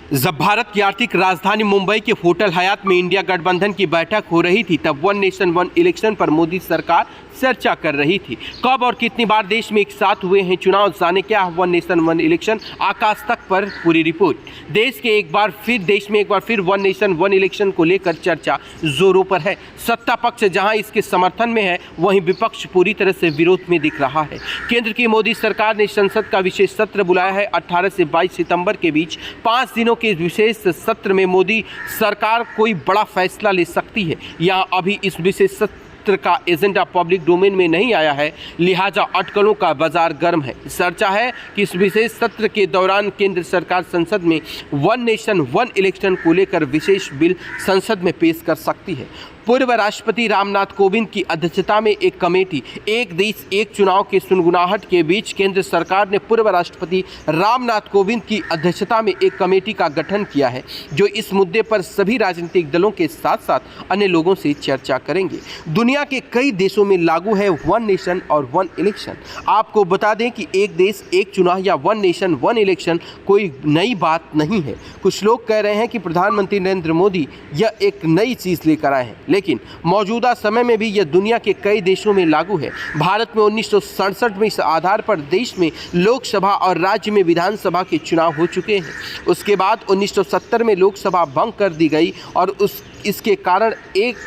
जब भारत की आर्थिक राजधानी मुंबई के होटल हयात में इंडिया गठबंधन की बैठक हो रही थी, तब वन नेशन वन इलेक्शन पर मोदी सरकार चर्चा कर रही थी। कब और कितनी बार देश में एक साथ हुए हैं चुनाव, जाने क्या वन नेशन वन इलेक्शन, आकाश तक पर पूरी रिपोर्ट। देश में एक बार फिर वन नेशन वन इलेक्शन को लेकर चर्चा जोरों पर है। सत्ता पक्ष जहां इसके समर्थन में है, वहीं विपक्ष पूरी तरह से विरोध में दिख रहा है। केंद्र की मोदी सरकार ने संसद का विशेष सत्र बुलाया है। 18 से 22 सितंबर के बीच 5 दिनों के विशेष सत्र में मोदी सरकार कोई बड़ा फैसला ले सकती है। यहाँ अभी इस विशेष सत्र का एजेंडा पब्लिक डोमेन में नहीं आया है, लिहाजा अटकलों का बाजार गर्म है। चर्चा है कि इस विशेष सत्र के दौरान केंद्र सरकार संसद में वन नेशन वन इलेक्शन को लेकर विशेष बिल संसद में पेश कर सकती है। पूर्व राष्ट्रपति रामनाथ कोविंद की अध्यक्षता में एक कमेटी एक देश एक चुनाव के सुनगुनाहट के बीच केंद्र सरकार ने पूर्व राष्ट्रपति रामनाथ कोविंद की अध्यक्षता में एक कमेटी का गठन किया है, जो इस मुद्दे पर सभी राजनीतिक दलों के साथ साथ अन्य लोगों से चर्चा करेंगे। दुनिया के कई देशों में लागू है वन नेशन और वन इलेक्शन। आपको बता दें कि एक देश एक चुनाव या वन नेशन वन इलेक्शन कोई नई बात नहीं है। कुछ लोग कह रहे हैं कि प्रधानमंत्री नरेंद्र मोदी यह एक नई चीज़ लेकर आए हैं, लेकिन मौजूदा समय में भी यह दुनिया के कई देशों में लागू है। भारत में 1967 में इस आधार पर देश में लोकसभा और राज्य में विधानसभा के चुनाव हो चुके हैं। उसके बाद 1970 में लोकसभा भंग कर दी गई और इसके कारण एक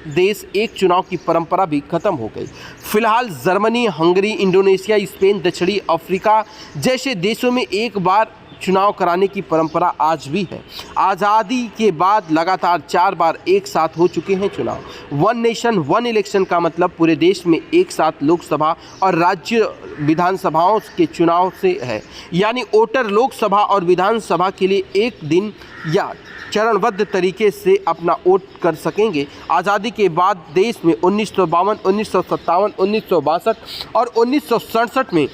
देश एक चुनाव की परंपरा भी खत्म हो गई। फिलहाल जर्मनी, हंगरी, इंडोनेशिया, स्पेन, दक्षिणी अफ्रीका जैसे देशों में एक बार चुनाव कराने की परंपरा आज भी है। आज़ादी के बाद लगातार 4 बार एक साथ हो चुके हैं चुनाव। वन नेशन वन इलेक्शन का मतलब पूरे देश में एक साथ लोकसभा और राज्य विधानसभाओं के चुनाव से है, यानी वोटर लोकसभा और विधानसभा के लिए एक दिन या चरणबद्ध तरीके से अपना वोट कर सकेंगे। आज़ादी के बाद देश में 1952, 1957, 1962 और 1967 में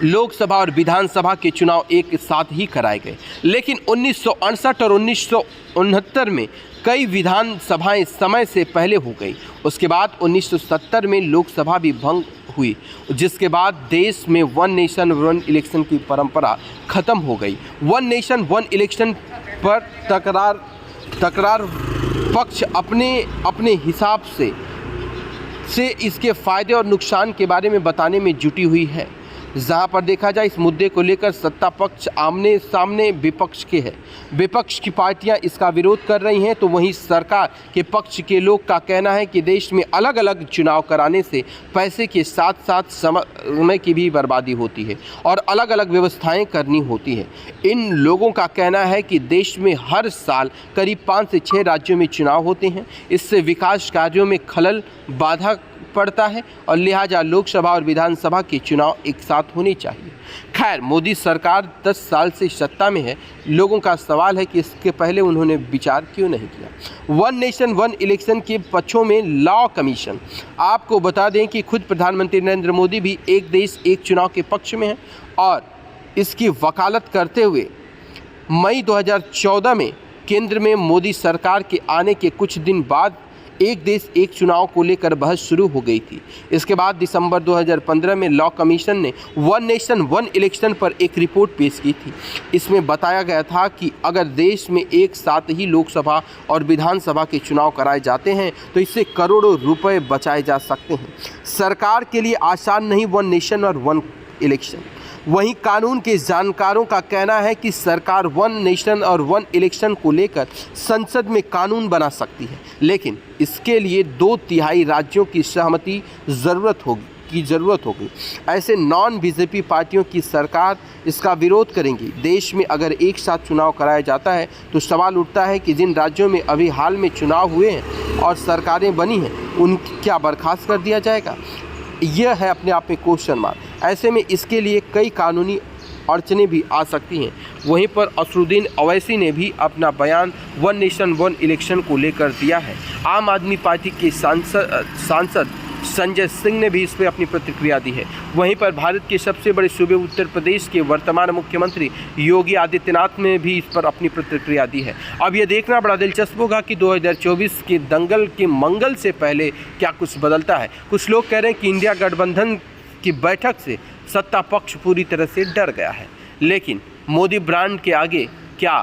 लोकसभा और विधानसभा के चुनाव एक साथ ही कराए गए, लेकिन 1968 और 1969 में कई विधानसभाएं समय से पहले हो गई। उसके बाद 1970 में लोकसभा भी भंग हुई, जिसके बाद देश में वन नेशन वन इलेक्शन की परंपरा खत्म हो गई। वन नेशन वन इलेक्शन पर तकरार पक्ष अपने हिसाब से इसके फायदे और नुकसान के बारे में बताने में जुटी हुई है। जहां पर देखा जाए इस मुद्दे को लेकर सत्ता पक्ष आमने सामने विपक्ष के है। विपक्ष की पार्टियां इसका विरोध कर रही हैं, तो वहीं सरकार के पक्ष के लोग का कहना है कि देश में अलग अलग चुनाव कराने से पैसे के साथ साथ समय की भी बर्बादी होती है और अलग अलग व्यवस्थाएं करनी होती है। इन लोगों का कहना है कि देश में हर साल करीब 5 से 6 राज्यों में चुनाव होते हैं, इससे विकास कार्यों में खलल बाधा पड़ता है और लिहाजा लोकसभा और विधानसभा के चुनाव एक साथ होने चाहिए। खैर, मोदी सरकार 10 साल से सत्ता में है। लोगों का सवाल है कि इसके पहले उन्होंने विचार क्यों नहीं किया। वन नेशन वन इलेक्शन के पक्षों में लॉ कमीशन। आपको बता दें कि खुद प्रधानमंत्री नरेंद्र मोदी भी एक देश एक चुनाव के पक्ष में हैं और इसकी वकालत करते हुए मई 2014 में केंद्र में मोदी सरकार के आने के कुछ दिन बाद एक देश एक चुनाव को लेकर बहस शुरू हो गई थी। इसके बाद दिसंबर 2015 में लॉ कमीशन ने वन नेशन वन इलेक्शन पर एक रिपोर्ट पेश की थी। इसमें बताया गया था कि अगर देश में एक साथ ही लोकसभा और विधानसभा के चुनाव कराए जाते हैं तो इससे करोड़ों रुपए बचाए जा सकते हैं। सरकार के लिए आसान नहीं वन नेशन और वन इलेक्शन। वहीं कानून के जानकारों का कहना है कि सरकार वन नेशन और वन इलेक्शन को लेकर संसद में कानून बना सकती है, लेकिन इसके लिए 2/3 राज्यों की सहमति ज़रूरत होगी। ऐसे नॉन बीजेपी पार्टियों की सरकार इसका विरोध करेंगी। देश में अगर एक साथ चुनाव कराया जाता है तो सवाल उठता है कि जिन राज्यों में अभी हाल में चुनाव हुए हैं और सरकारें बनी हैं, उनकी क्या बर्खास्त कर दिया जाएगा? यह है अपने आप में क्वेश्चन मार्क। ऐसे में इसके लिए कई कानूनी अड़चनें भी आ सकती हैं। वहीं पर असरुद्दीन ओवैसी ने भी अपना बयान वन नेशन वन इलेक्शन को लेकर दिया है। आम आदमी पार्टी के सांसद संजय सिंह ने भी इस पर अपनी प्रतिक्रिया दी है। वहीं पर भारत के सबसे बड़े सूबे उत्तर प्रदेश के वर्तमान मुख्यमंत्री योगी आदित्यनाथ ने भी इस पर अपनी प्रतिक्रिया दी है। अब यह देखना बड़ा दिलचस्प होगा कि 2024 के दंगल के मंगल से पहले क्या कुछ बदलता है। कुछ लोग कह रहे हैं कि इंडिया गठबंधन की बैठक से सत्ता पक्ष पूरी तरह से डर गया है, लेकिन मोदी ब्रांड के आगे क्या